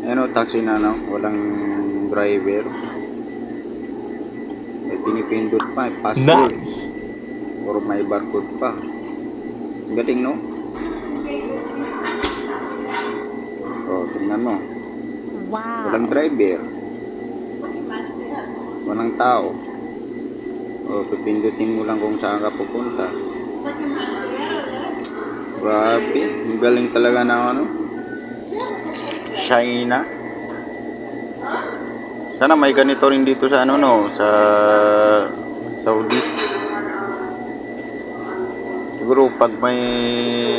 Yan o, taxi na no, walang driver. May pinipindot pa, password. Or may barcode pa. Galing no? O, tingnan mo. Wow. Walang driver. Walang tao. O, pipindutin mo lang kung saan ka pupunta. Grabe, ang galing talaga ng ano. China. Sana may ganito rin dito sa ano no, sa Saudi. Siguro pag may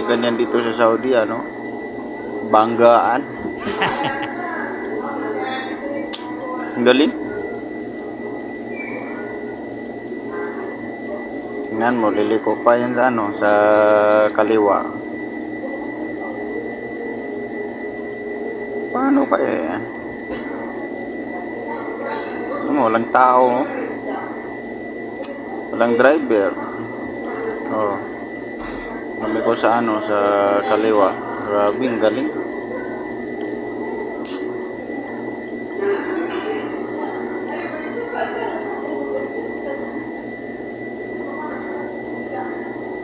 ganyan dito sa Saudi ano, banggaan. Ang galing. Tingnan mo, liliko pa yan sa ano, sa kaliwa. Paano kaya yan? Walang tao. Walang driver. Oh. Kami ko sa ano, sa kaliwa. Grabe, ang galing.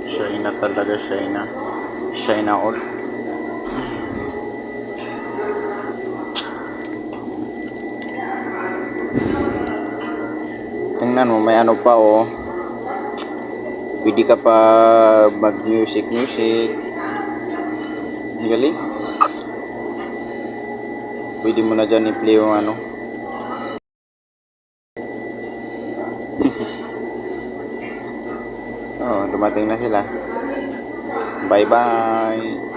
China talaga, China. China all. Tingnan mo, may ano pa oh. Pwede ka pa mag-music. Ang galing. Pwede mo na dyan i-play yung ano. Oh, dumating na sila. Bye-bye.